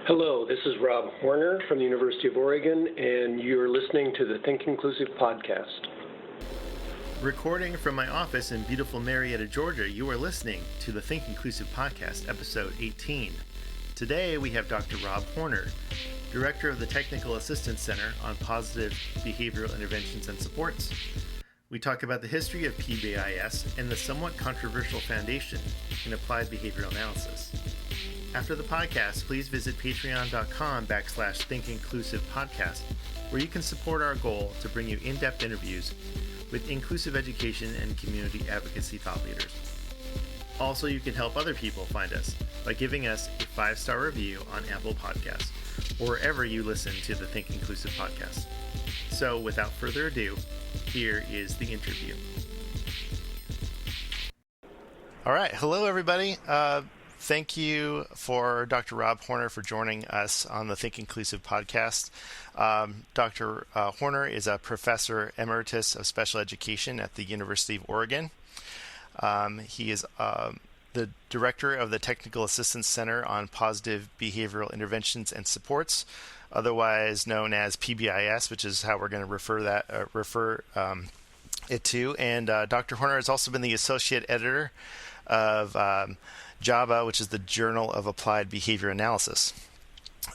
Hello, this is Rob Horner from the University of Oregon, and you're listening to the Think Inclusive podcast. Recording from my office in beautiful Marietta, Georgia, you are listening to the Think Inclusive podcast, episode 18. Today we have Dr. Rob Horner, Director of the Technical Assistance Center on Positive Behavioral Interventions and Supports. We talk about the history of PBIS and the somewhat controversial foundation in applied behavioral analysis. After the podcast, please visit patreon.com/thinkinclusivepodcast, where you can support our goal to bring you in-depth interviews with inclusive education and community advocacy thought leaders. Also, you can help other people find us by giving us a 5-star review on Apple Podcasts or wherever you listen to the Think Inclusive podcast. So, without further ado, here is the interview. All right. Hello, everybody. Thank you for Dr. Rob Horner for joining us on the Think Inclusive podcast. Dr. Horner is a professor emeritus of special education at the University of Oregon. He is the director of the Technical Assistance Center on Positive Behavioral Interventions and Supports, otherwise known as PBIS, which is how we're going to refer it to. And Dr. Horner has also been the associate editor of JABA, which is the Journal of Applied Behavior Analysis.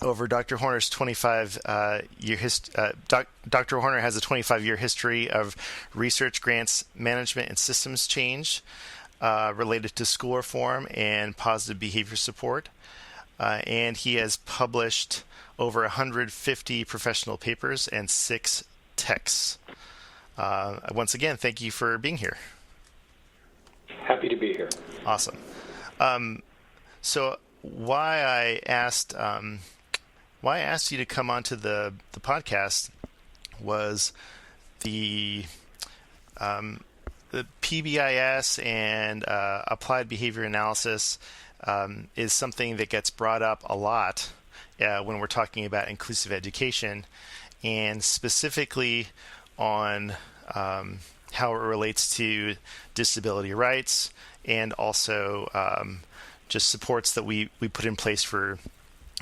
Over Dr. Horner's 25-year history, Dr. Horner has a 25-year history of research, grants, management, and systems change related to school reform and positive behavior support. And he has published over 150 professional papers and 6 texts. Once again, thank you for being here. Happy to be here. Awesome. So why I asked you to come onto the podcast was the PBIS and applied behavior analysis is something that gets brought up a lot when we're talking about inclusive education, and specifically on how it relates to disability rights and also just supports that we put in place for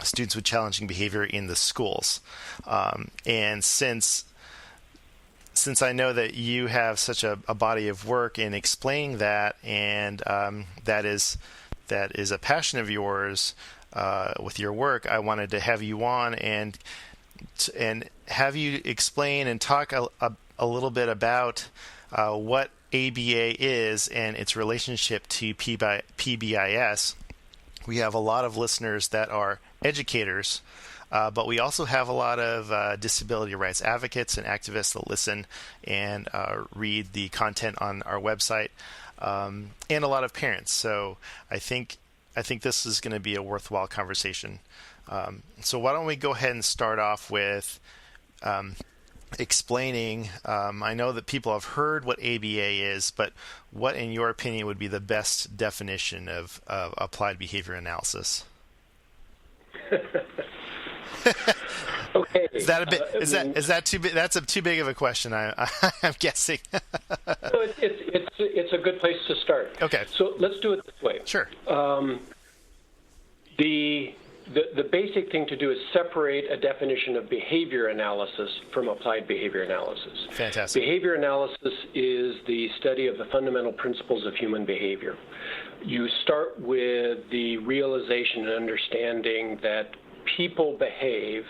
students with challenging behavior in the schools. And since I know that you have such a body of work in explaining that, and that is a passion of yours with your work, I wanted to have you on and have you explain and talk a little bit about what ABA is and its relationship to PBIS. We have a lot of listeners that are educators, but we also have a lot of disability rights advocates and activists that listen and read the content on our website, and a lot of parents. So I think this is going to be a worthwhile conversation. So why don't we go ahead and start off with explaining, I know that people have heard what ABA is, but what, in your opinion, would be the best definition of applied behavior analysis? Okay. Is that a bit? Is that too big? That's too big of a question. I'm guessing. So it's a good place to start. Okay. So let's do it this way. Sure. The basic thing to do is separate a definition of behavior analysis from applied behavior analysis. Fantastic. Behavior analysis is the study of the fundamental principles of human behavior. You start with the realization and understanding that people behave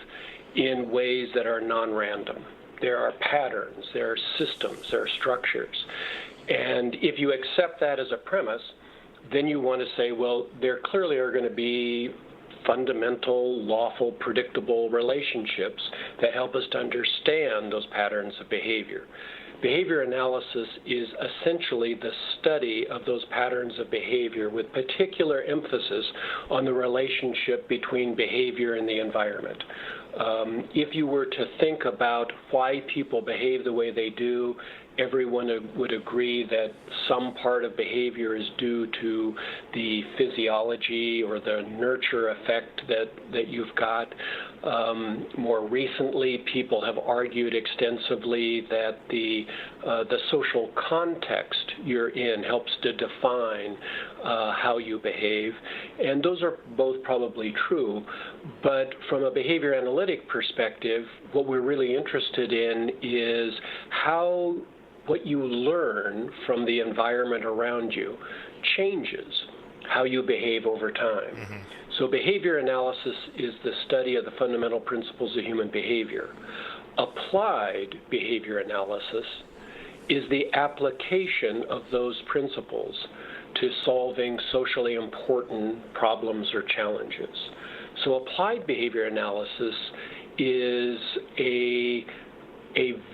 in ways that are non-random. There are patterns, there are systems, there are structures. And if you accept that as a premise, then you want to say, well, there clearly are going to be fundamental, lawful, predictable relationships that help us to understand those patterns of behavior. Behavior analysis is essentially the study of those patterns of behavior with particular emphasis on the relationship between behavior and the environment. If you were to think about why people behave the way they do, everyone would agree that some part of behavior is due to the physiology or the nurture effect that you've got. More recently, people have argued extensively that the social context you're in helps to define how you behave. And those are both probably true. But from a behavior analytic perspective, what we're really interested in is how what you learn from the environment around you changes how you behave over time. Mm-hmm. So behavior analysis is the study of the fundamental principles of human behavior. Applied behavior analysis is the application of those principles to solving socially important problems or challenges. So applied behavior analysis is a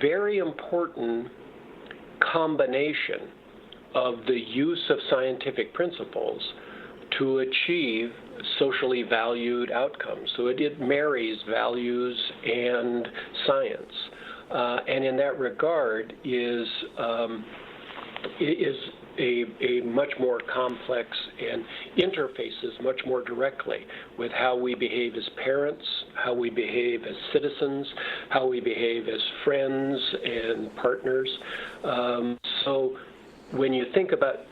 very important combination of the use of scientific principles to achieve socially valued outcomes. So it marries values and science, and in that regard is a much more complex and interfaces much more directly with how we behave as parents, how we behave as citizens, how we behave as friends and partners. So when you think about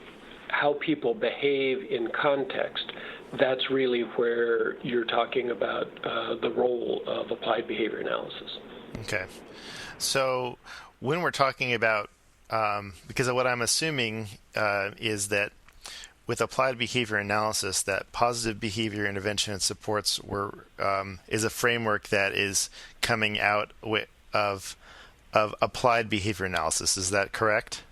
how people behave in context, that's really where you're talking about the role of applied behavior analysis. Okay. So when we're talking about, because what I'm assuming is that with applied behavior analysis, that positive behavior intervention and supports is a framework that is coming out of applied behavior analysis. Is that correct?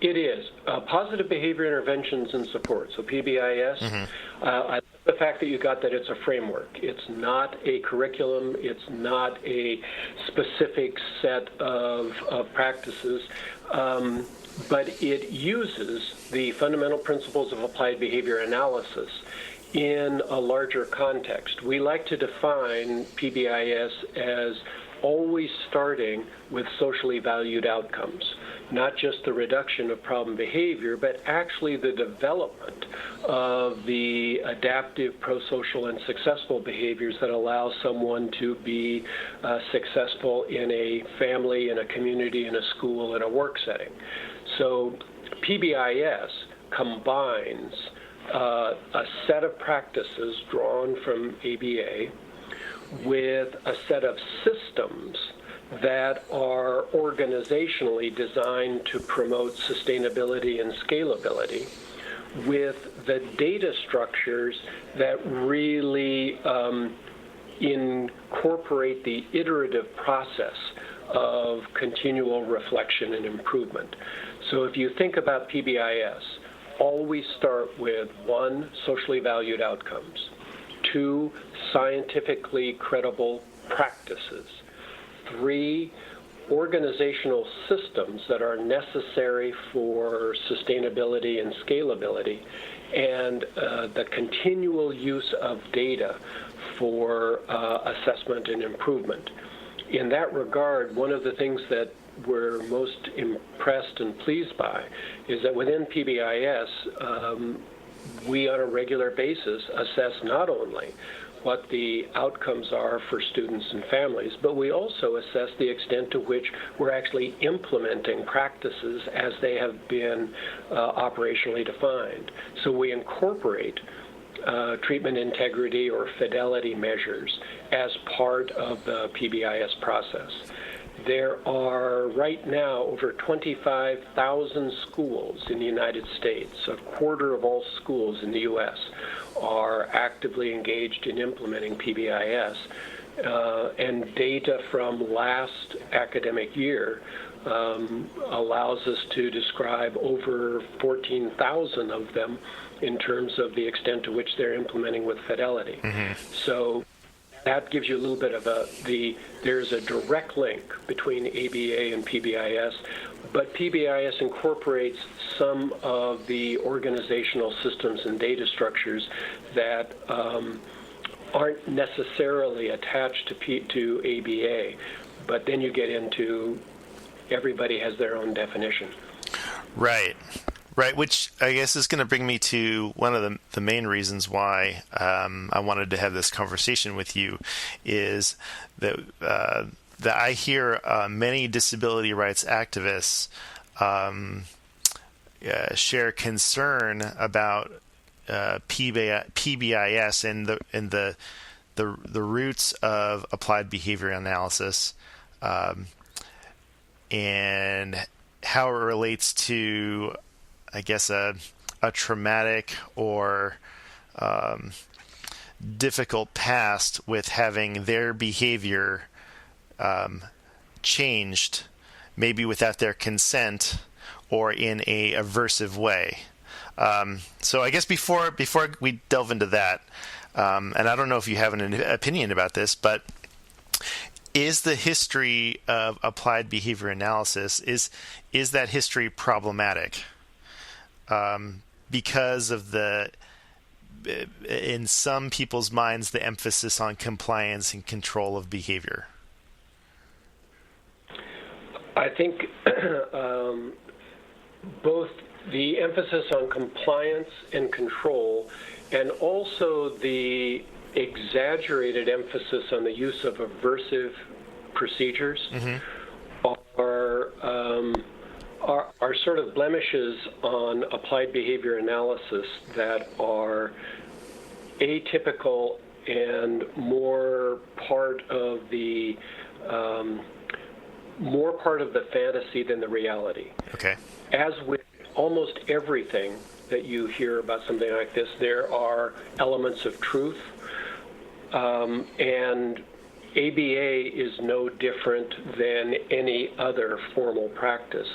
It is. Positive behavior interventions and support, so PBIS. Mm-hmm. I love the fact that you got that it's a framework. It's not a curriculum. It's not a specific set of practices, but it uses the fundamental principles of applied behavior analysis in a larger context. We like to define PBIS as always starting with socially valued outcomes, not just the reduction of problem behavior, but actually the development of the adaptive, pro-social, and successful behaviors that allow someone to be successful in a family, in a community, in a school, in a work setting. So PBIS combines a set of practices drawn from ABA with a set of systems that are organizationally designed to promote sustainability and scalability, with the data structures that really incorporate the iterative process of continual reflection and improvement. So if you think about PBIS, always start with 1, socially valued outcomes, 2, scientifically credible practices, 3, organizational systems that are necessary for sustainability and scalability, and the continual use of data for assessment and improvement. In that regard, one of the things that we're most impressed and pleased by is that within PBIS, we on a regular basis assess not only what the outcomes are for students and families, but we also assess the extent to which we're actually implementing practices as they have been operationally defined. So we incorporate treatment integrity or fidelity measures as part of the PBIS process. There are right now over 25,000 schools in the United States. A quarter of all schools in the U.S. are actively engaged in implementing PBIS, and data from last academic year allows us to describe over 14,000 of them in terms of the extent to which they're implementing with fidelity. Mm-hmm. So that gives you a little bit of there's a direct link between ABA and PBIS, but PBIS incorporates some of the organizational systems and data structures that aren't necessarily attached to ABA, but then you get into everybody has their own definition. Right. Right, which I guess is going to bring me to one of the main reasons why I wanted to have this conversation with you is that I hear many disability rights activists share concern about PBIS and the roots of applied behavior analysis, and how it relates to, I guess, a traumatic or difficult past with having their behavior changed, maybe without their consent or in a aversive way. So I guess before we delve into that, and I don't know if you have an opinion about this, but is the history of applied behavior analysis, is that history problematic? Because of in some people's minds, the emphasis on compliance and control of behavior? I think both the emphasis on compliance and control, and also the exaggerated emphasis on the use of aversive procedures are sort of blemishes on applied behavior analysis that are atypical and more part of the fantasy than the reality. Okay. As with almost everything that you hear about something like this, there are elements of truth, and ABA is no different than any other formal practice.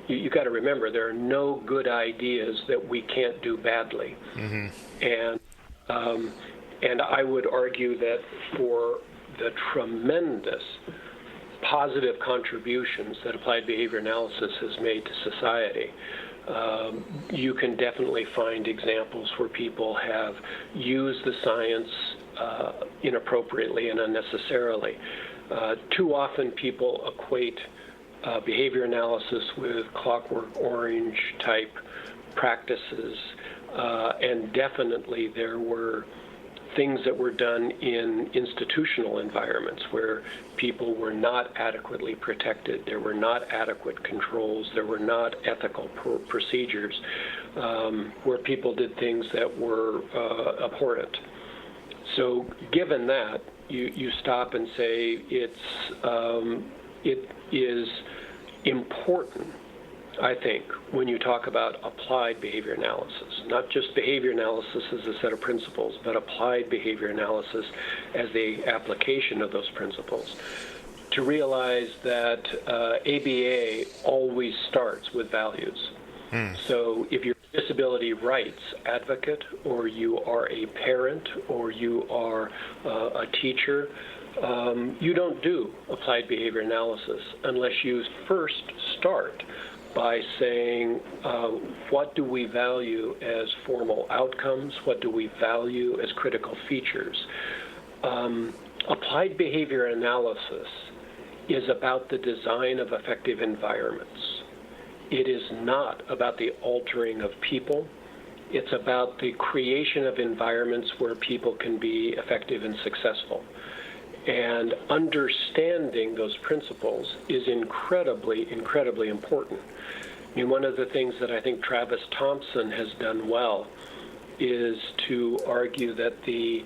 You got to remember, there are no good ideas that we can't do badly, and I would argue that for the tremendous positive contributions that applied behavior analysis has made to society, you can definitely find examples where people have used the science inappropriately and unnecessarily. Too often people equate behavior analysis with Clockwork Orange type practices, and definitely there were things that were done in institutional environments where people were not adequately protected, there were not adequate controls, there were not ethical procedures, where people did things that were abhorrent. So given that, you stop and say it is important, I think, when you talk about applied behavior analysis, not just behavior analysis as a set of principles, but applied behavior analysis as the application of those principles, to realize that ABA always starts with values. So if you're a disability rights advocate, or you are a parent, or you are a teacher, you don't do applied behavior analysis unless you first start by saying, what do we value as formal outcomes? What do we value as critical features? Applied behavior analysis is about the design of effective environments. It is not about the altering of people. It's about the creation of environments where people can be effective and successful. And understanding those principles is incredibly, incredibly important. I mean, one of the things that I think Travis Thompson has done well is to argue that the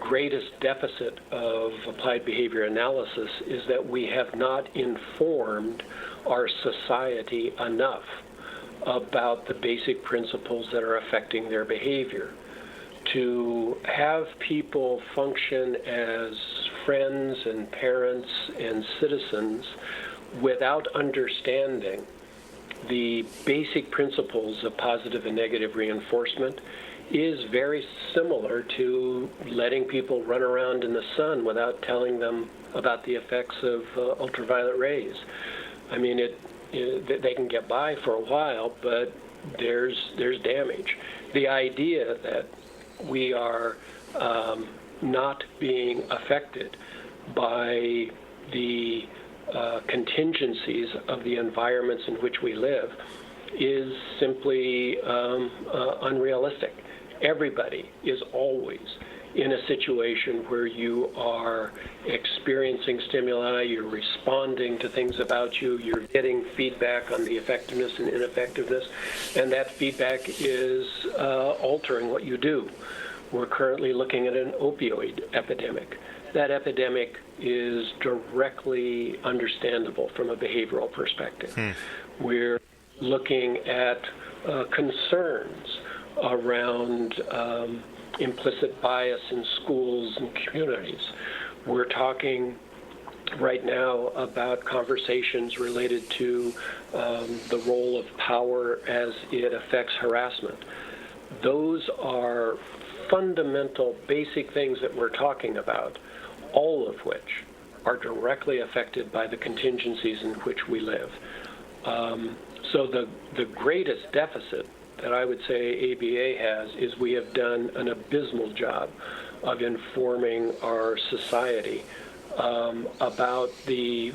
greatest deficit of applied behavior analysis is that we have not informed our society enough about the basic principles that are affecting their behavior. To have people function as friends and parents and citizens without understanding the basic principles of positive and negative reinforcement is very similar to letting people run around in the sun without telling them about the effects of ultraviolet rays. I mean, they can get by for a while, but there's damage. The idea that we are not being affected by the contingencies of the environments in which we live is simply unrealistic. Everybody is always in a situation where you are experiencing stimuli, you're responding to things about you, you're getting feedback on the effectiveness and ineffectiveness, and that feedback is altering what you do. We're currently looking at an opioid epidemic. That epidemic is directly understandable from a behavioral perspective. We're looking at concerns around implicit bias in schools and communities. We're talking right now about conversations related to the role of power as it affects harassment. Those are fundamental, basic things that we're talking about, all of which are directly affected by the contingencies in which we live. So the greatest deficit that I would say ABA has is we have done an abysmal job of informing our society about the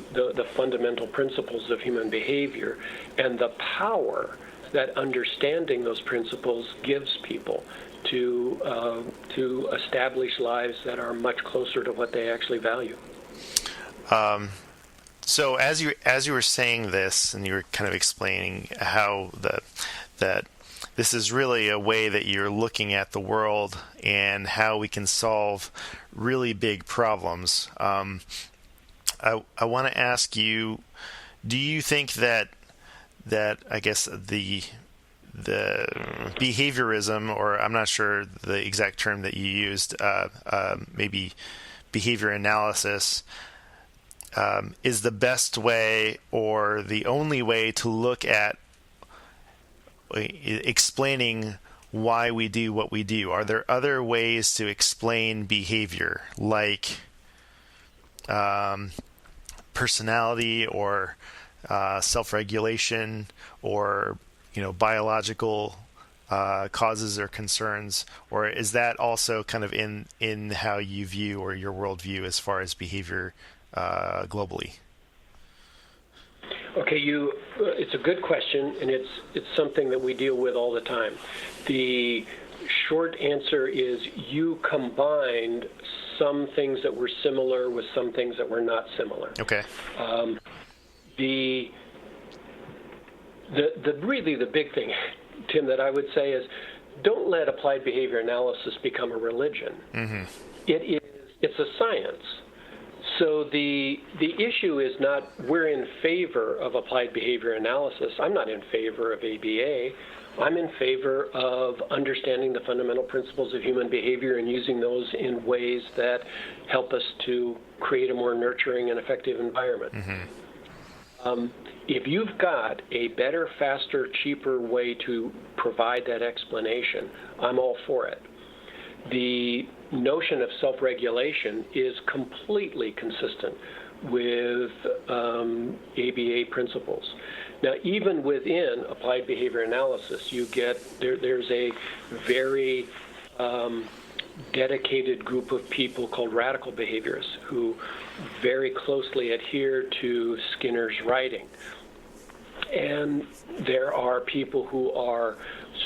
fundamental principles of human behavior and the power that understanding those principles gives people to establish lives that are much closer to what they actually value. So as you were saying this, and you were kind of explaining how that this is really a way that you're looking at the world and how we can solve really big problems. I want to ask you, do you think that I guess the behaviorism, or I'm not sure the exact term that you used, maybe behavior analysis, is the best way or the only way to look at explaining why we do what we do? Are there other ways to explain behavior, like personality or self-regulation, or biological causes or concerns, or is that also kind of in how you view or your worldview as far as behavior globally? Okay, it's a good question, and it's something that we deal with all the time. The short answer is you combined some things that were similar with some things that were not similar. Okay. Really the big thing, Tim, that I would say is don't let applied behavior analysis become a religion. Mm-hmm. It's a science. So the issue is not we're in favor of applied behavior analysis. I'm not in favor of ABA. I'm in favor of understanding the fundamental principles of human behavior and using those in ways that help us to create a more nurturing and effective environment. Mm-hmm. If you've got a better, faster, cheaper way to provide that explanation, I'm all for it. The notion of self-regulation is completely consistent with ABA principles. Now, even within applied behavior analysis, you get there's a very dedicated group of people called radical behaviorists who very closely adhere to Skinner's writing. And there are people who are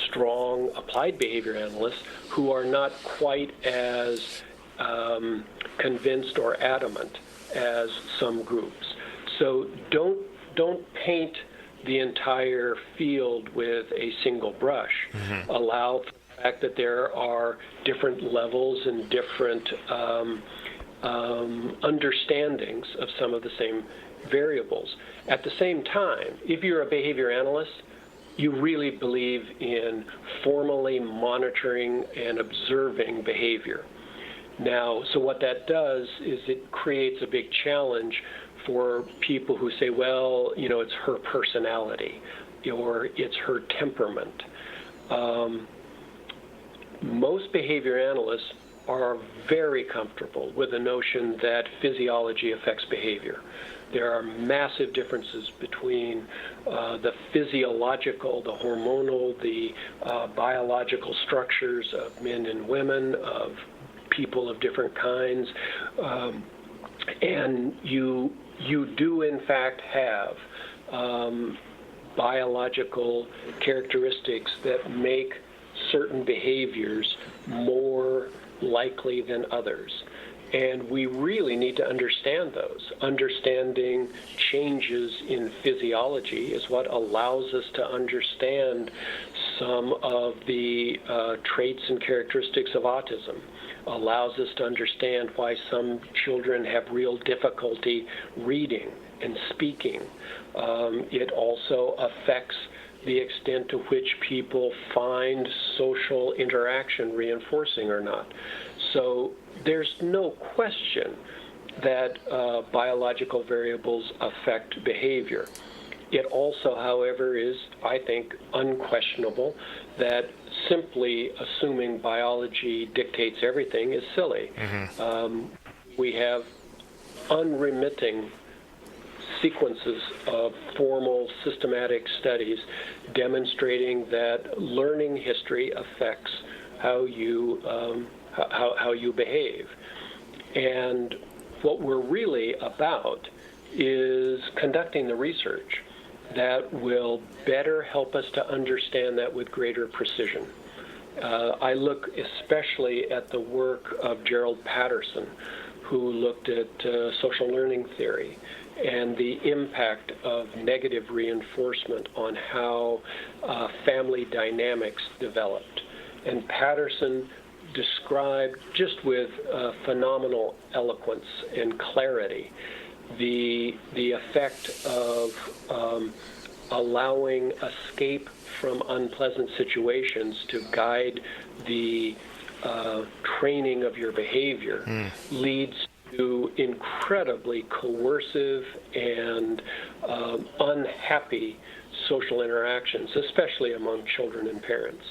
strong applied behavior analysts who are not quite as convinced or adamant as some groups. So don't paint the entire field with a single brush. Mm-hmm. Allow for the fact that there are different levels and different understandings of some of the same variables. At the same time, if you're a behavior analyst, you really believe in formally monitoring and observing behavior. Now, so what that does is it creates a big challenge for people who say, well, it's her personality or it's her temperament. Most behavior analysts are very comfortable with the notion that physiology affects behavior. There are massive differences between the physiological, the hormonal, the biological structures of men and women, of people of different kinds. And you do, in fact, have biological characteristics that make certain behaviors more likely than others. And we really need to understand those. Understanding changes in physiology is what allows us to understand some of the traits and characteristics of autism, allows us to understand why some children have real difficulty reading and speaking. It also affects the extent to which people find social interaction reinforcing or not. So there's no question that biological variables affect behavior. It also, however, is, I think, unquestionable that simply assuming biology dictates everything is silly. We have unremitting sequences of formal systematic studies demonstrating that learning history affects how you behave. And what we're really about is conducting the research that will better help us to understand that with greater precision. I look especially at the work of Gerald Patterson, who looked at social learning theory and the impact of negative reinforcement on how family dynamics developed. And Patterson described, just with phenomenal eloquence and clarity, the effect of allowing escape from unpleasant situations to guide the training of your behavior leads to incredibly coercive and unhappy social interactions, especially among children and parents.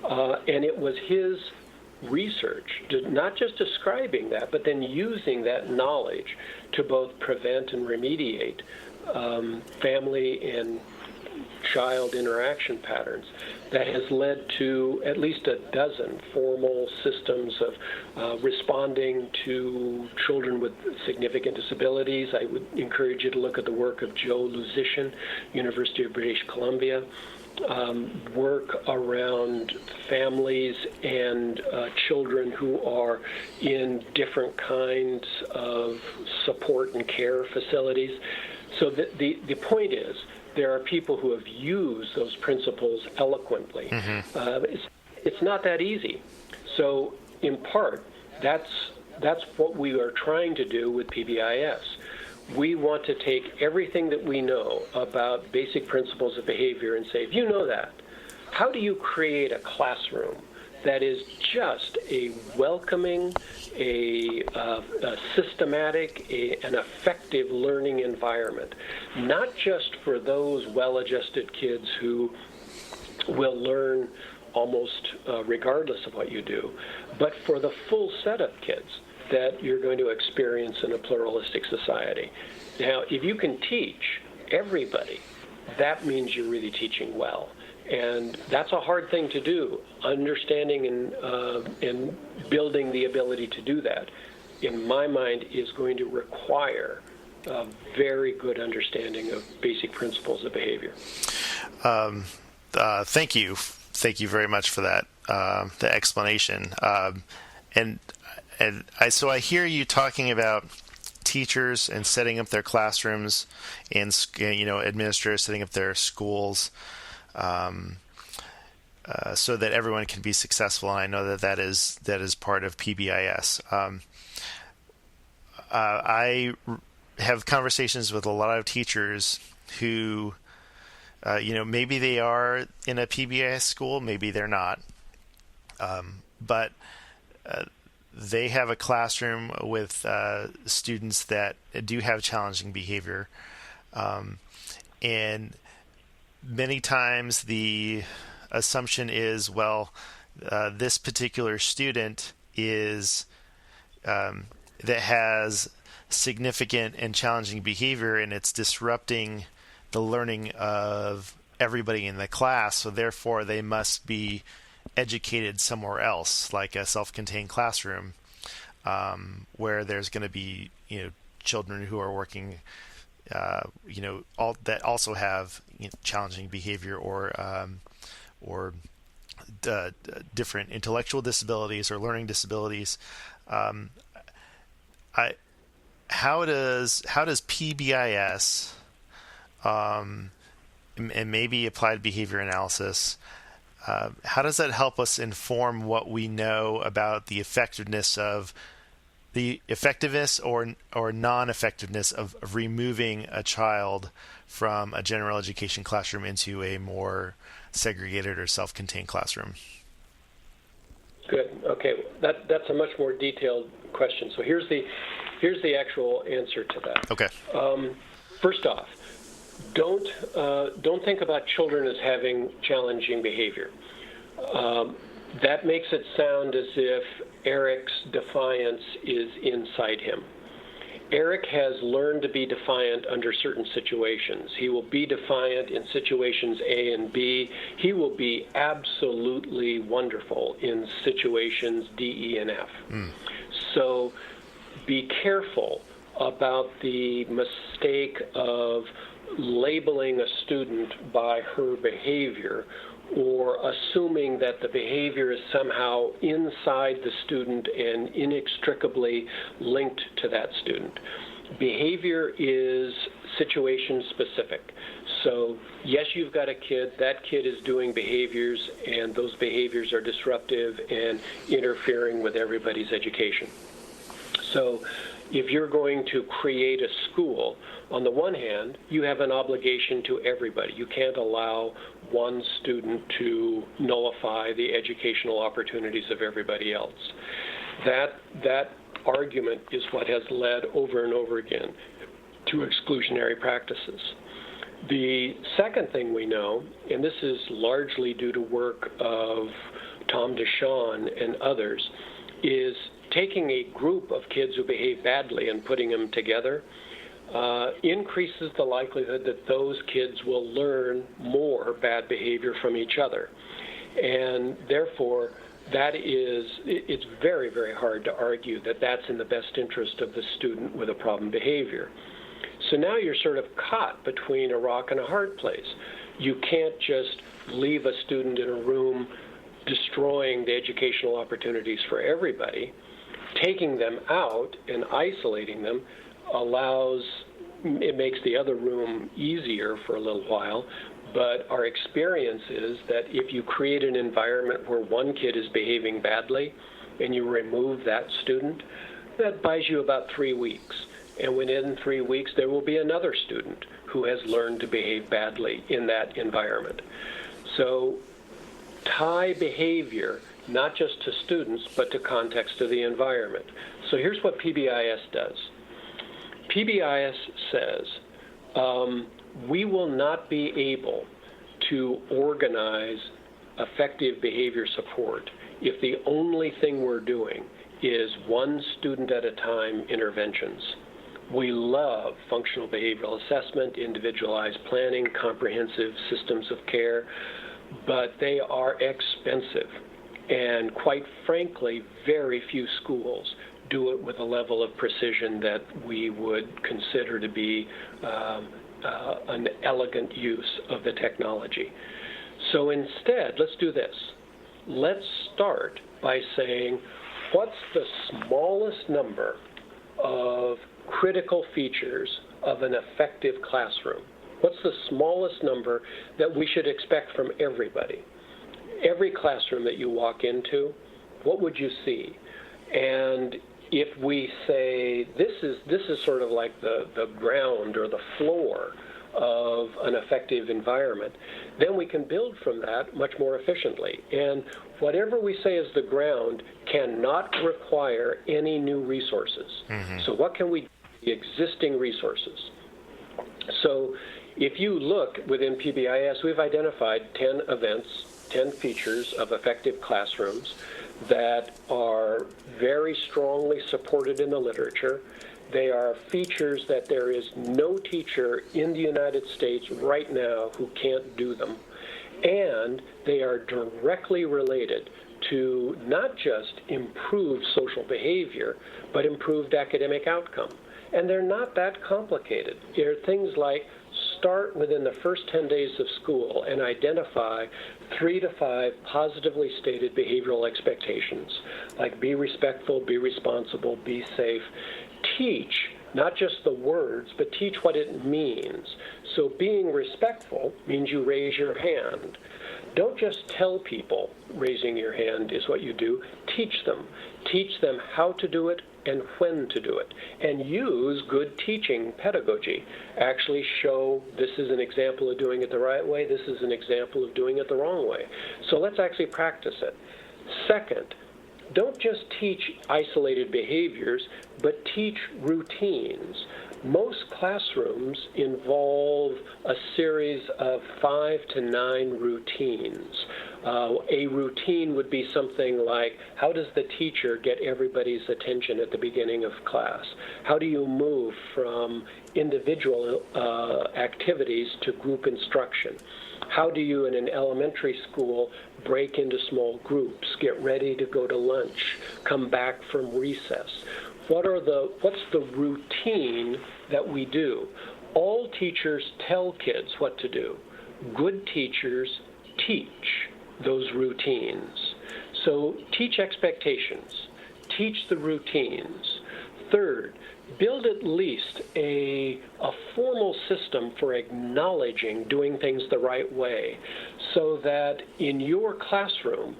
And it was his research, not just describing that, but then using that knowledge to both prevent and remediate family and child interaction patterns that has led to at least a dozen formal systems of responding to children with significant disabilities. I would encourage you to look at the work of Joe Luzishin, University of British Columbia, work around families and children who are in different kinds of support and care facilities. So the point is, there are people who have used those principles eloquently. It's not that easy. So in part, that's what we are trying to do with PBIS. We want to take everything that we know about basic principles of behavior and say, if you know that, how do you create a classroom that is just a welcoming, a systematic, an effective learning environment, not just for those well-adjusted kids who will learn almost regardless of what you do, but for the full set of kids that you're going to experience in a pluralistic society. Now, if you can teach everybody, that means you're really teaching well. And that's a hard thing to do, understanding and building the ability to do that, in my mind, is going to require a very good understanding of basic principles of behavior. Thank you. Thank you very much for that, the explanation. So I hear you talking about teachers and setting up their classrooms and, administrators setting up their schools, so that everyone can be successful. And I know that is part of PBIS. I have conversations with a lot of teachers who, maybe they are in a PBIS school, maybe they're not, but they have a classroom with students that do have challenging behavior, and many times the assumption is, well, this particular student is that has significant and challenging behavior, and it's disrupting the learning of everybody in the class, so therefore they must be educated somewhere else, like a self-contained classroom, where there's going to be children who are working that also have challenging behavior or different intellectual disabilities or learning disabilities. How does PBIS and maybe applied behavior analysis, how does that help us inform what we know about the effectiveness or non-effectiveness of removing a child from a general education classroom into a more segregated or self-contained classroom? Good. Okay, that's a much more detailed question. So here's the actual answer to that. Okay. First off, don't think about children as having challenging behavior. That makes it sound as if Eric's defiance is inside him. Eric has learned to be defiant under certain situations. He will be defiant in situations A and B. He will be absolutely wonderful in situations D, E, and F. So be careful about the mistake of labeling a student by her behavior or assuming that the behavior is somehow inside the student and inextricably linked to that student. Behavior is situation specific. So yes, you've got a kid, that kid is doing behaviors, and those behaviors are disruptive and interfering with everybody's education. So if you're going to create a school, on the one hand, you have an obligation to everybody. You can't allow one student to nullify the educational opportunities of everybody else. That argument is what has led over and over again to exclusionary practices. The second thing we know, and this is largely due to work of Tom DeShawn and others, is taking a group of kids who behave badly and putting them together increases the likelihood that those kids will learn more bad behavior from each other. And therefore, it's very, very hard to argue that that's in the best interest of the student with a problem behavior. So now you're sort of caught between a rock and a hard place. You can't just leave a student in a room destroying the educational opportunities for everybody. Taking them out and isolating them it makes the other room easier for a little while, but our experience is that if you create an environment where one kid is behaving badly and you remove that student, that buys you about 3 weeks. And within 3 weeks, there will be another student who has learned to behave badly in that environment. So tie behavior not just to students, but to context of the environment. So here's what PBIS does. PBIS says we will not be able to organize effective behavior support if the only thing we're doing is one student at a time interventions. We love functional behavioral assessment, individualized planning, comprehensive systems of care, but they are expensive. And quite frankly, very few schools do it with a level of precision that we would consider to be an elegant use of the technology. So instead, let's do this. Let's start by saying, what's the smallest number of critical features of an effective classroom? What's the smallest number that we should expect from everybody? Every classroom that you walk into, what would you see? And if we say this is sort of like the ground or the floor of an effective environment, then we can build from that much more efficiently. And whatever we say is the ground cannot require any new resources. Mm-hmm. So what can we do with the existing resources? So if you look within PBIS, we've identified 10 events, 10 features of effective classrooms that are very strongly supported in the literature. They are features that there is no teacher in the United States right now who can't do them. And they are directly related to not just improved social behavior, but improved academic outcome. And they're not that complicated. They're things like start within the first 10 days of school and identify 3 to 5 positively stated behavioral expectations, like be respectful, be responsible, be safe. Teach not just the words, but teach what it means. So being respectful means you raise your hand. Don't just tell people raising your hand is what you do. Teach them. Teach them how to do it and when to do it. And use good teaching pedagogy. Actually show this is an example of doing it the right way, this is an example of doing it the wrong way. So let's actually practice it. Second, don't just teach isolated behaviors, but teach routines. Most classrooms involve a series of 5 to 9 routines. A routine would be something like, how does the teacher get everybody's attention at the beginning of class? How do you move from individual activities to group instruction? How do you, in an elementary school, break into small groups, get ready to go to lunch, come back from recess? What's the routine that we do? All teachers tell kids what to do. Good teachers teach those routines. So teach expectations. Teach the routines. Third, build at least a formal system for acknowledging doing things the right way so that in your classroom,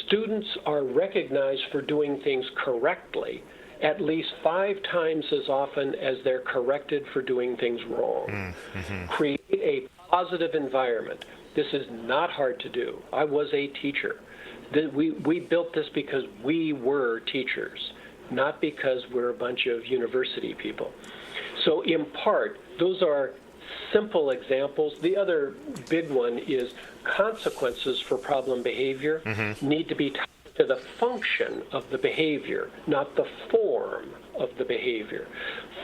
students are recognized for doing things correctly at least 5 times as often as they're corrected for doing things wrong. Mm-hmm. Create a positive environment. This is not hard to do. I was a teacher. We built this because we were teachers, not because we're a bunch of university people. So in part, those are simple examples. The other big one is consequences for problem behavior need to be tied to the function of the behavior, not the form of the behavior.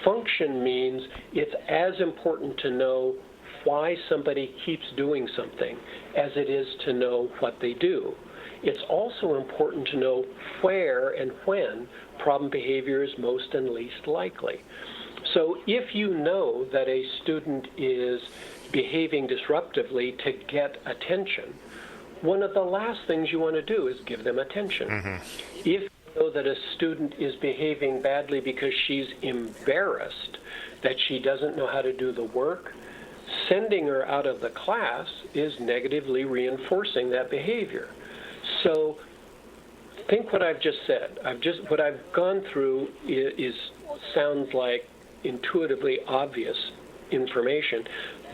Function means it's as important to know why somebody keeps doing something as it is to know what they do. It's also important to know where and when problem behavior is most and least likely. So if you know that a student is behaving disruptively to get attention, one of the last things you want to do is give them attention. If you know that a student is behaving badly because she's embarrassed that she doesn't know how to do the work, sending her out of the class is negatively reinforcing that behavior. So think what I've just said. What I've gone through sounds like intuitively obvious information.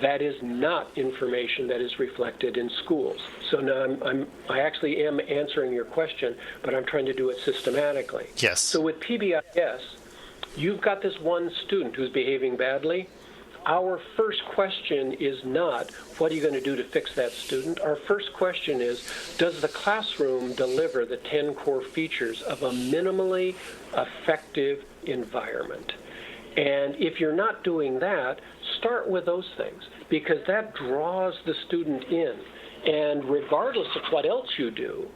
That is not information that is reflected in schools. So now I actually am answering your question, but I'm trying to do it systematically. Yes. So with PBIS, you've got this one student who's behaving badly. Our first question is not, what are you going to do to fix that student? Our first question is, does the classroom deliver the 10 core features of a minimally effective environment? And if you're not doing that, start with those things, because that draws the student in. And regardless of what else you do,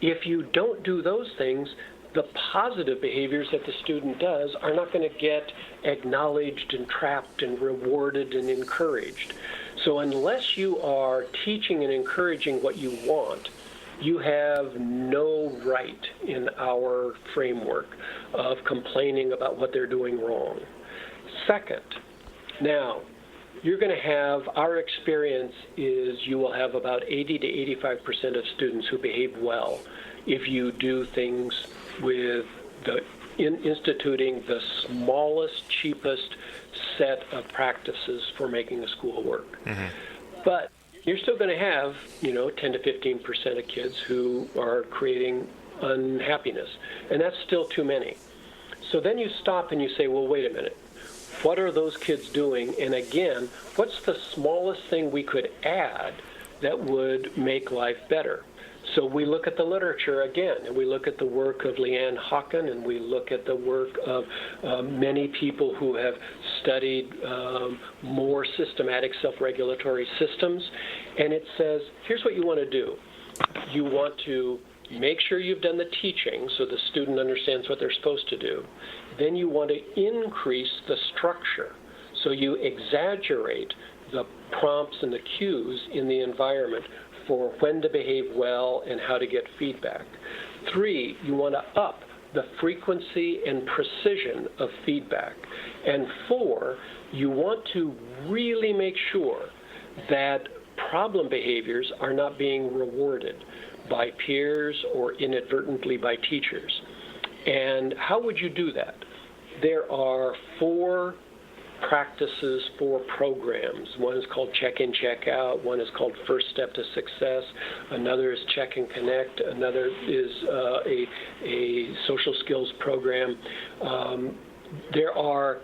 if you don't do those things, the positive behaviors that the student does are not going to get acknowledged and trapped and rewarded and encouraged. So unless you are teaching and encouraging what you want, you have no right in our framework of complaining about what they're doing wrong. Second, now, you're going to have, our experience is you will have about 80 to 85% of students who behave well if you do things with instituting the smallest, cheapest set of practices for making a school work. But you're still going to have, 10 to 15% of kids who are creating unhappiness, and that's still too many. So then you stop and you say, well, wait a minute. What are those kids doing? And again, what's the smallest thing we could add that would make life better? So we look at the literature again, and we look at the work of Leanne Hawken, and we look at the work of many people who have studied more systematic self-regulatory systems. And it says, here's what you want to do. You want to make sure you've done the teaching so the student understands what they're supposed to do. Then you want to increase the structure. So you exaggerate the prompts and the cues in the environment for when to behave well and how to get feedback. 3, you want to up the frequency and precision of feedback. And 4, you want to really make sure that problem behaviors are not being rewarded by peers or inadvertently by teachers. And how would you do that? There are 4 practices, 4 programs. One is called check in, check out. One is called first step to success. Another is check and connect. Another is a social skills program. There are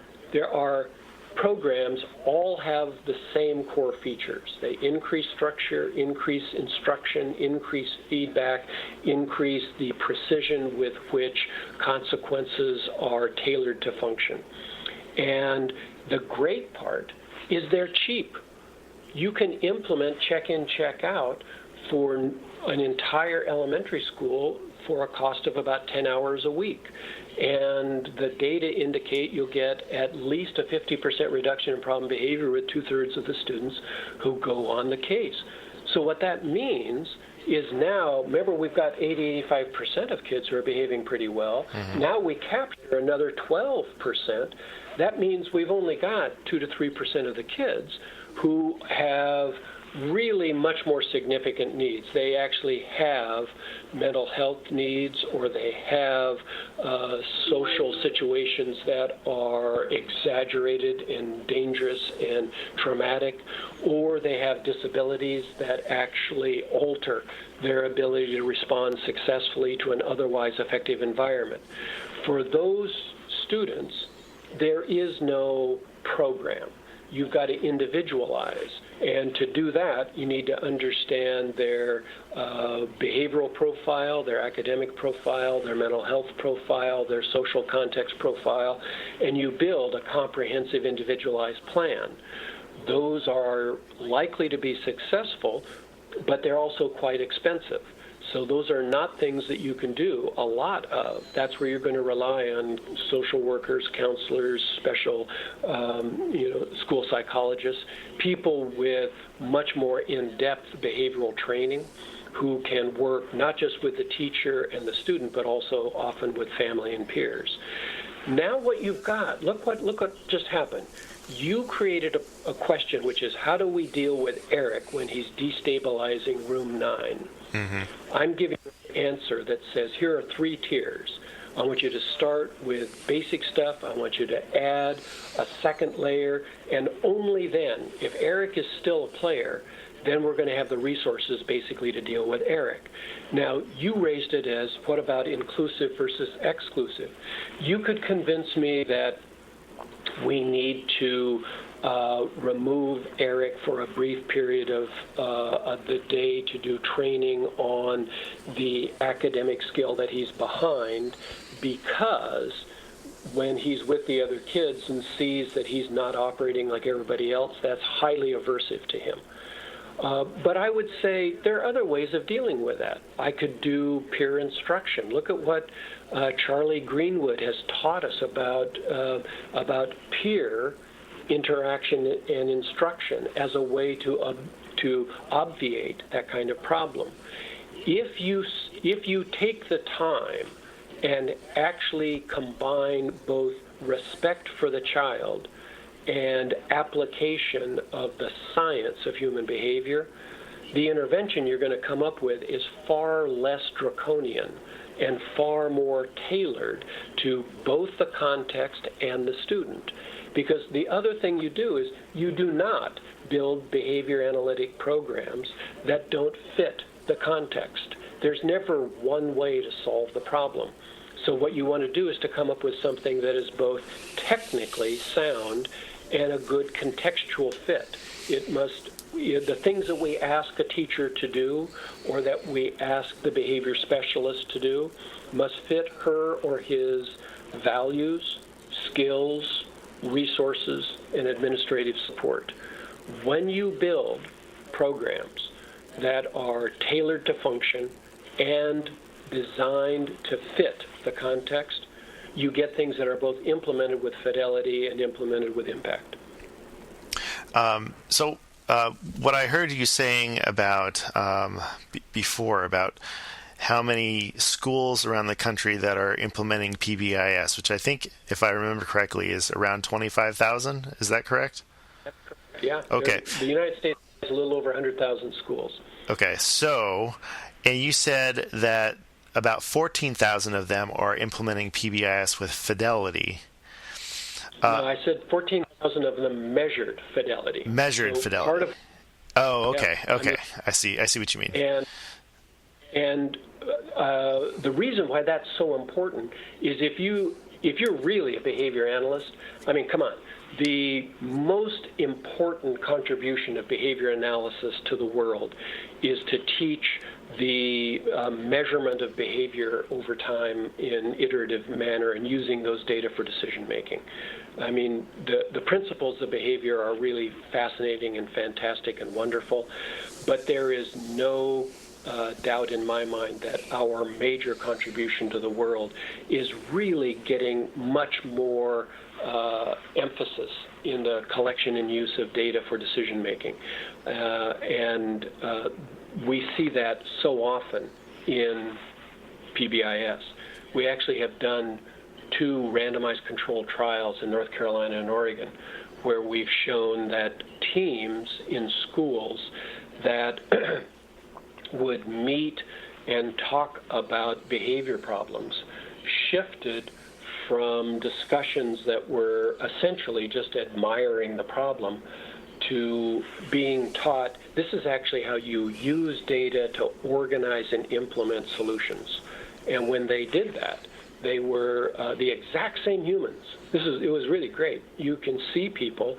programs all have the same core features. They increase structure, increase instruction, increase feedback, increase the precision with which consequences are tailored to function. And the great part is they're cheap. You can implement check-in, check-out for an entire elementary school for a cost of about 10 hours a week. And the data indicate you'll get at least a 50% reduction in problem behavior with 2/3 of the students who go on the case. So what that means is now, remember, we've got 80-85% of kids who are behaving pretty well. Mm-hmm. Now we capture another 12%. That means we've only got 2 to 3% of the kids who have really much more significant needs. They actually have mental health needs, or they have social situations that are exaggerated and dangerous and traumatic, or they have disabilities that actually alter their ability to respond successfully to an otherwise effective environment. For those students, there is no program. You've got to individualize. And to do that, you need to understand their behavioral profile, their academic profile, their mental health profile, their social context profile, and you build a comprehensive individualized plan. Those are likely to be successful, but they're also quite expensive. So those are not things that you can do a lot of. That's where you're going to rely on social workers, counselors, special school psychologists, people with much more in-depth behavioral training who can work not just with the teacher and the student, but also often with family and peers. Now what you've got, look what just happened. You created a question, which is, how do we deal with Eric when he's destabilizing room 9? Mm-hmm. I'm giving you an answer that says, here are 3 tiers. I want you to start with basic stuff. I want you to add a second layer. And only then, if Eric is still a player, then we're going to have the resources basically to deal with Eric. Now, you raised it as, what about inclusive versus exclusive? You could convince me that we need to remove Eric for a brief period of the day to do training on the academic skill that he's behind, because when he's with the other kids and sees that he's not operating like everybody else, that's highly aversive to him. But I would say there are other ways of dealing with that. I could do peer instruction. Look at what Charlie Greenwood has taught us about peer interaction and instruction as a way to obviate that kind of problem. If you take the time and actually combine both respect for the child and application of the science of human behavior, the intervention you're going to come up with is far less draconian and far more tailored to both the context and the student. Because the other thing you do is you do not build behavior analytic programs that don't fit the context. There's never one way to solve the problem. So what you want to do is to come up with something that is both technically sound and a good contextual fit. It must, the things that we ask a teacher to do or that we ask the behavior specialist to do must fit her or his values, skills, resources, and administrative support. When you build programs that are tailored to function and designed to fit the context, you get things that are both implemented with fidelity and implemented with impact. So what I heard you saying about before about how many schools around the country that are implementing PBIS, which I think, if I remember correctly, is around 25,000. Is that correct? Yeah. Okay. The United States has a little over 100,000 schools. Okay. So, and you said that about 14,000 of them are implementing PBIS with fidelity. No, I said 14,000 of them measured fidelity. Measured fidelity. Okay. Yeah, okay. I see what you mean. And the reason why that's so important is if you're really a behavior analyst, I mean, come on. The most important contribution of behavior analysis to the world is to teach the measurement of behavior over time in iterative manner and using those data for decision making. I mean, the principles of behavior are really fascinating and fantastic and wonderful, but there is no doubt in my mind that our major contribution to the world is really getting much more emphasis in the collection and use of data for decision making. And we see that so often in PBIS. We actually have done 2 randomized controlled trials in North Carolina and Oregon where we've shown that teams in schools that would meet and talk about behavior problems shifted from discussions that were essentially just admiring the problem to being taught this is actually how you use data to organize and implement solutions. And when they did that, they were the exact same humans. It was really great. You can see people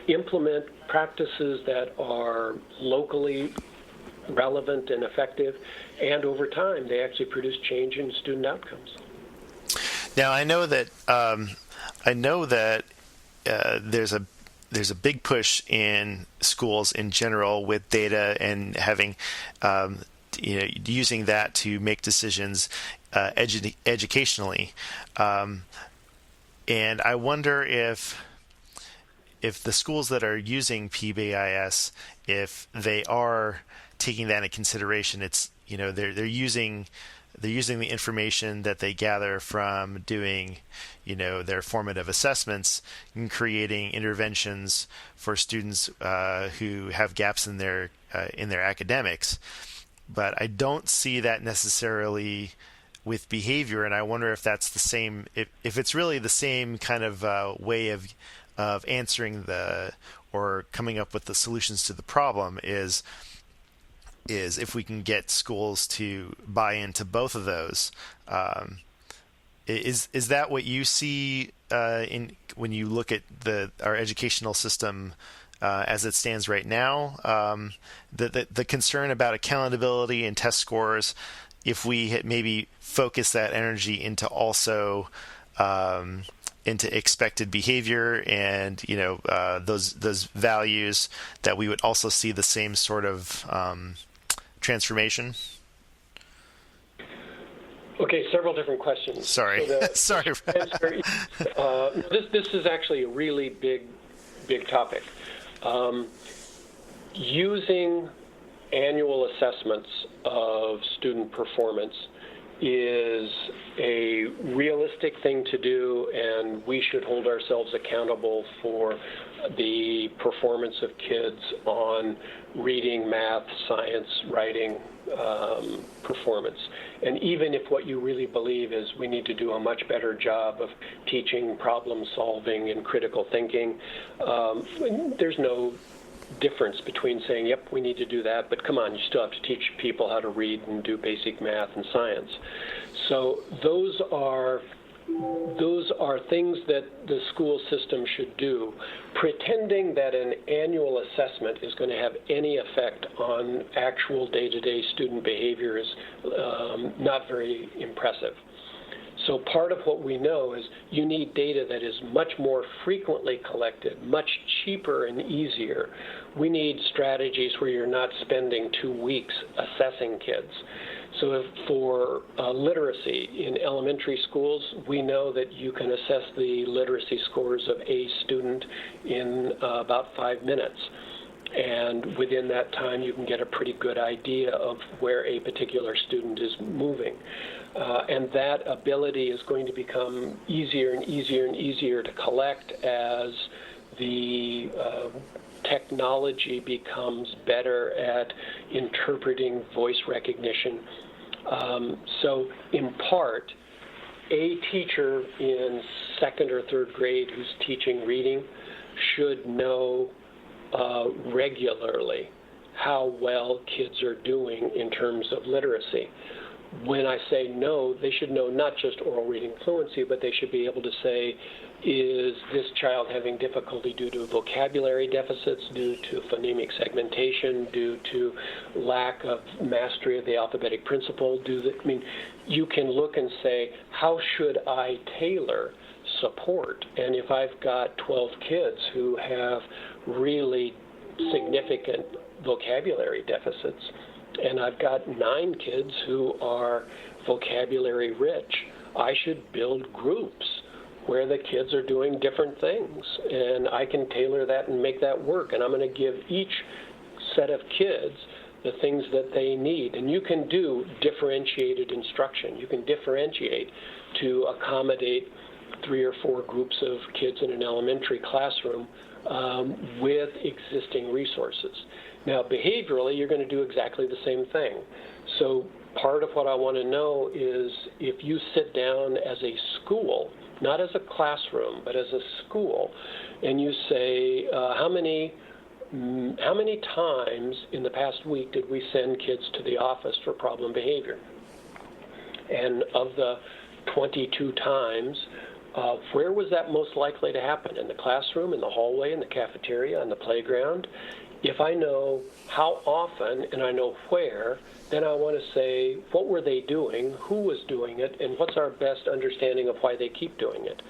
implement practices that are locally relevant and effective, and over time they actually produce change in student outcomes. Now I know that there's a big push in schools in general with data and having using that to make decisions educationally, and I wonder if the schools that are using PBIS, if they are taking that into consideration, it's they're using the information that they gather from doing their formative assessments and creating interventions for students who have gaps in their academics. But I don't see that necessarily with behavior, and I wonder if that's the same, if it's really the same kind of way of answering or coming up with the solutions to the problem is if we can get schools to buy into both of those. Is that what you see when you look at our educational system as it stands right now? The concern about accountability and test scores, if we had maybe focus that energy into also into expected behavior and those values, that we would also see the same sort of transformation? Okay, several different questions. Sorry. So Sorry. This is actually a really big topic. Using annual assessments of student performance is a realistic thing to do, and we should hold ourselves accountable for the performance of kids on reading, math, science, writing performance. And even if what you really believe is we need to do a much better job of teaching problem solving and critical thinking, there's no difference between saying, yep, we need to do that, but come on, you still have to teach people how to read and do basic math and science. So those are things that the school system should do. Pretending that an annual assessment is going to have any effect on actual day-to-day student behavior is not very impressive. So part of what we know is you need data that is much more frequently collected, much cheaper and easier. We need strategies where you're not spending 2 weeks assessing kids. So if for literacy in elementary schools, we know that you can assess the literacy scores of a student in about 5 minutes. And within that time, you can get a pretty good idea of where a particular student is moving. And that ability is going to become easier and easier and easier to collect as the technology becomes better at interpreting voice recognition. So in part, a teacher in second or third grade who's teaching reading should know regularly how well kids are doing in terms of literacy. When I say know, they should know not just oral reading fluency, but they should be able to say, is this child having difficulty due to vocabulary deficits, due to phonemic segmentation, due to lack of mastery of the alphabetic principle? You can look and say, how should I tailor support? And if I've got 12 kids who have really significant vocabulary deficits, and I've got 9 kids who are vocabulary rich, I should build groups where the kids are doing different things, and I can tailor that and make that work, and I'm going to give each set of kids the things that they need. And you can do differentiated instruction. You can differentiate to accommodate 3 or 4 groups of kids in an elementary classroom with existing resources. Now, behaviorally, you're going to do exactly the same thing. So part of what I want to know is if you sit down as a school, not as a classroom, but as a school, and you say, how many times in the past week did we send kids to the office for problem behavior? And of the 22 times, where was that most likely to happen? In the classroom, in the hallway, in the cafeteria, on the playground? If I know how often and I know where, then I want to say, what were they doing, who was doing it, and what's our best understanding of why they keep doing it?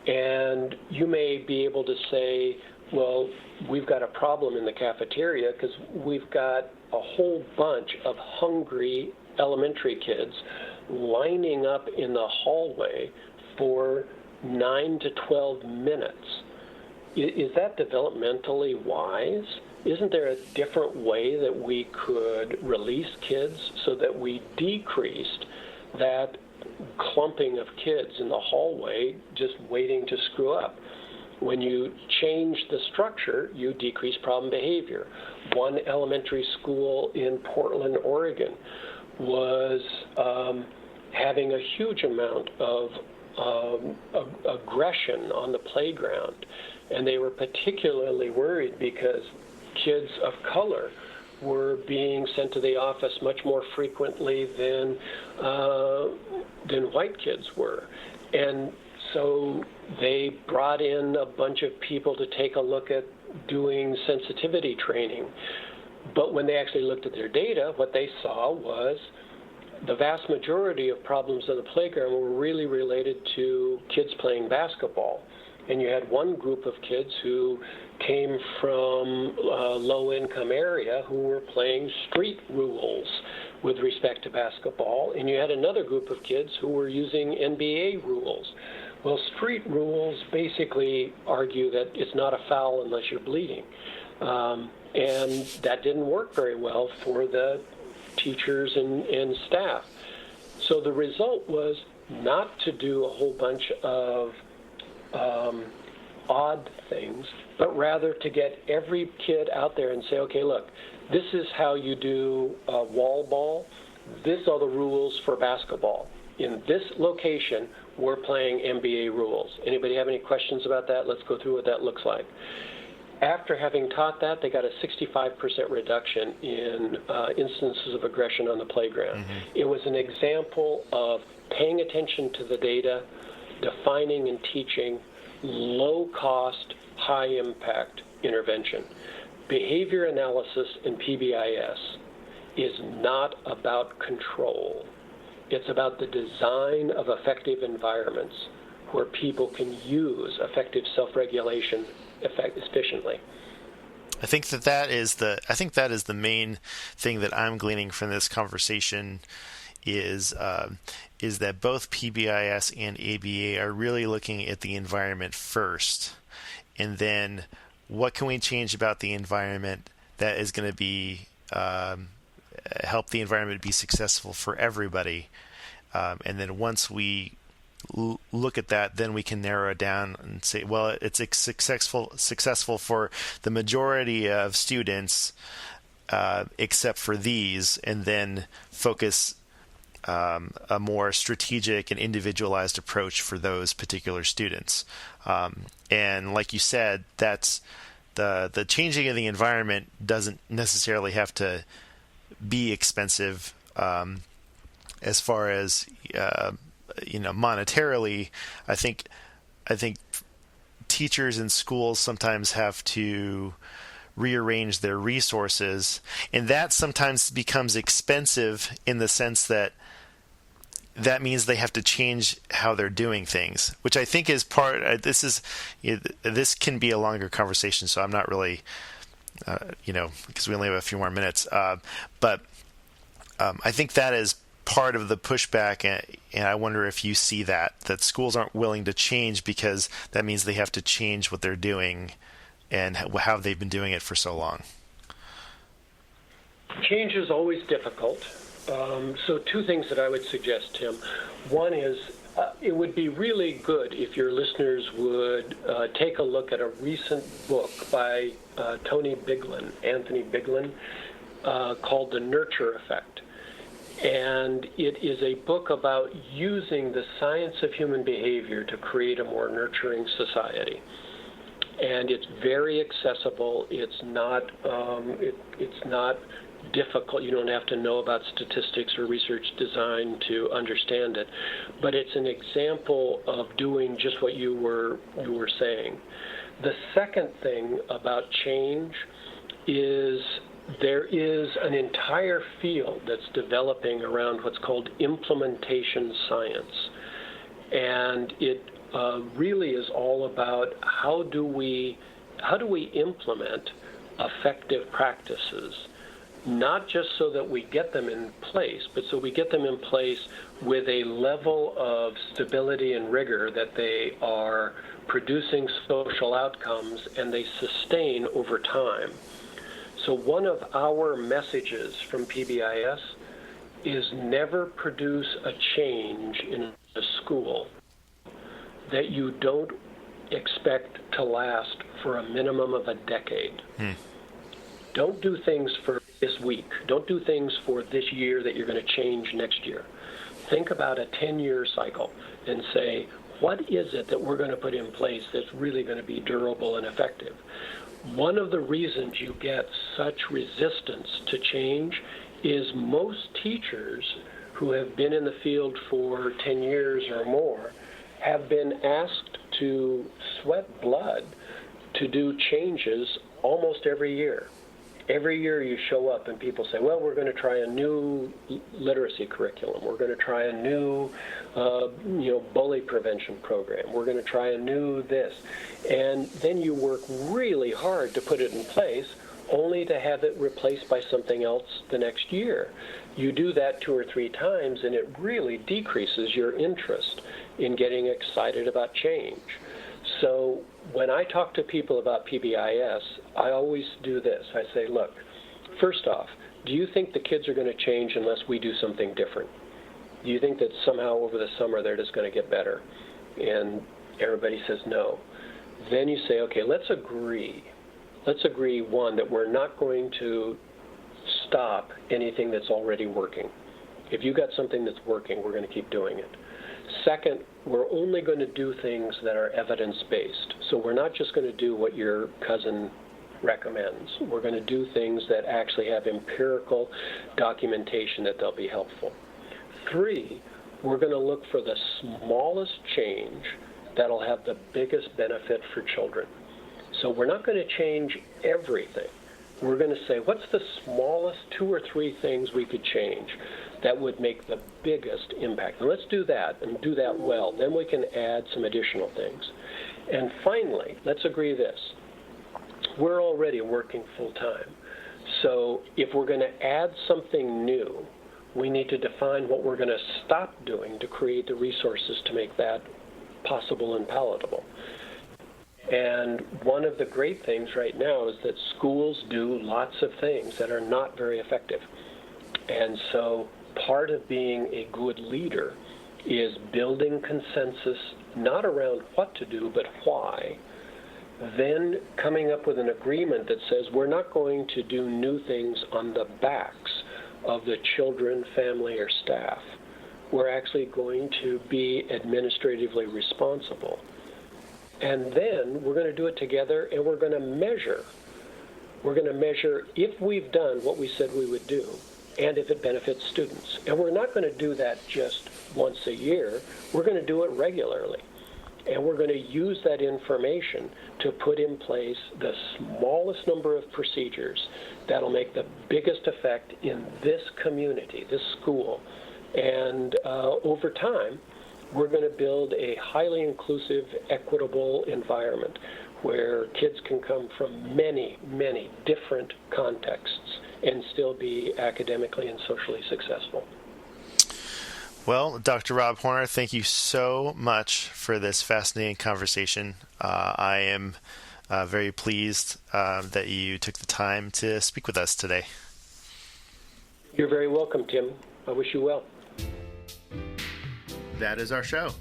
And you may be able to say, well, we've got a problem in the cafeteria because we've got a whole bunch of hungry elementary kids lining up in the hallway for 9 to 12 minutes. Is that developmentally wise? Isn't there a different way that we could release kids so that we decreased that clumping of kids in the hallway just waiting to screw up? When you change the structure, you decrease problem behavior. One elementary school in Portland, Oregon was having a huge amount of aggression on the playground. And they were particularly worried because kids of color were being sent to the office much more frequently than white kids were. And so they brought in a bunch of people to take a look at doing sensitivity training. But when they actually looked at their data, what they saw was the vast majority of problems on the playground were really related to kids playing basketball. And you had one group of kids who came from a low-income area who were playing street rules with respect to basketball, and you had another group of kids who were using NBA rules. Well, street rules basically argue that it's not a foul unless you're bleeding, and that didn't work very well for the teachers and staff. So the result was not to do a whole bunch of odd things, but rather to get every kid out there and say, okay, look, this is how you do wall ball. These are the rules for basketball. In this location, we're playing NBA rules. Anybody have any questions about that? Let's go through what that looks like. After having taught that, they got a 65% reduction in instances of aggression on the playground. Mm-hmm. It was an example of paying attention to the data, defining and teaching low-cost, high-impact intervention. Behavior analysis in PBIS is not about control. It's about the design of effective environments where people can use effective self-regulation efficiently. I think that is the main thing that I'm gleaning from this conversation is that both PBIS and ABA are really looking at the environment first, and then what can we change about the environment that is going to be help the environment be successful for everybody. And then once we look at that, then we can narrow it down and say, well, it's successful for the majority of students, except for these, and then focus a more strategic and individualized approach for those particular students. And like you said, that's the changing of the environment doesn't necessarily have to be expensive as far as monetarily. I think teachers in schools sometimes have to rearrange their resources, and that sometimes becomes expensive in the sense that means they have to change how they're doing things, which I think is this can be a longer conversation, so I'm not really because we only have a few more minutes, but I think that is part of the pushback, and I wonder if you see that schools aren't willing to change because that means they have to change what they're doing and how they've been doing it for so long. Change is always difficult. So two things that I would suggest, Tim. One is it would be really good if your listeners would take a look at a recent book by Anthony Biglin, called The Nurture Effect. And it is a book about using the science of human behavior to create a more nurturing society. And it's very accessible. It's not difficult. You don't have to know about statistics or research design to understand it. But it's an example of doing just what you were saying. The second thing about change is there is an entire field that's developing around what's called implementation science. And it really is all about how do we implement effective practices, not just so that we get them in place, but so we get them in place with a level of stability and rigor that they are producing social outcomes and they sustain over time. So one of our messages from PBIS is never produce a change in a school that you don't expect to last for a minimum of a decade. Don't do things for this week. Don't do things for this year that you're going to change next year. Think about a 10-year cycle and say, what is it that we're going to put in place that's really going to be durable and effective? One of the reasons you get such resistance to change is most teachers who have been in the field for 10 years or more have been asked to sweat blood to do changes almost every year. Every year you show up and people say, well, we're going to try a new literacy curriculum. We're going to try a new bully prevention program. We're going to try a new this. And then you work really hard to put it in place only to have it replaced by something else the next year. You do that 2 or 3 times and it really decreases your interest in getting excited about change. So when I talk to people about PBIS, I always do this. I say, look, first off, do you think the kids are going to change unless we do something different? Do you think that somehow over the summer they're just going to get better? And everybody says no. Then you say, okay, let's agree. Let's agree, one, that we're not going to stop anything that's already working. If you got something that's working, we're going to keep doing it. Second, we're only going to do things that are evidence-based. So we're not just going to do what your cousin recommends. We're going to do things that actually have empirical documentation that they'll be helpful. 3, we're going to look for the smallest change that'll have the biggest benefit for children. So we're not going to change everything. We're going to say, what's the smallest 2 or 3 things we could change that would make the biggest impact? And let's do that and do that well. Then we can add some additional things. And finally, let's agree this. We're already working full-time. So if we're going to add something new, we need to define what we're going to stop doing to create the resources to make that possible and palatable. And one of the great things right now is that schools do lots of things that are not very effective. And so part of being a good leader is building consensus, not around what to do, but why. Then coming up with an agreement that says we're not going to do new things on the backs of the children, family, or staff. We're actually going to be administratively responsible. And then we're going to do it together, and we're going to measure. We're going to measure if we've done what we said we would do, and if it benefits students. And we're not going to do that just once a year. We're going to do it regularly. And we're going to use that information to put in place the smallest number of procedures that'll make the biggest effect in this community, this school. And over time, we're going to build a highly inclusive, equitable environment where kids can come from many, many different contexts and still be academically and socially successful. Well, Dr. Rob Horner, thank you so much for this fascinating conversation. I am very pleased that you took the time to speak with us today. You're very welcome, Tim. I wish you well. That is our show.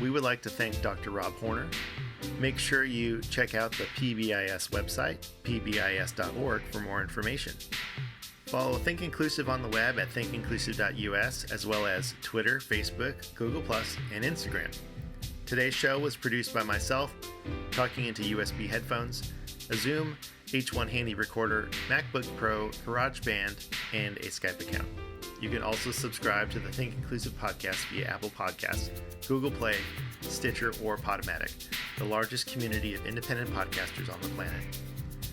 We would like to thank Dr. Rob Horner. Make sure you check out the PBIS website, pbis.org, for more information. Follow Think Inclusive on the web at thinkinclusive.us, as well as Twitter, Facebook, Google+, and Instagram. Today's show was produced by myself, talking into USB headphones, a Zoom H1 Handy recorder, MacBook Pro, GarageBand, and a Skype account. You can also subscribe to the Think Inclusive podcast via Apple Podcasts, Google Play, Stitcher, or Podomatic, the largest community of independent podcasters on the planet.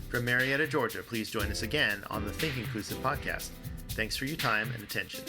From Marietta, Georgia, please join us again on the Think Inclusive podcast. Thanks for your time and attention.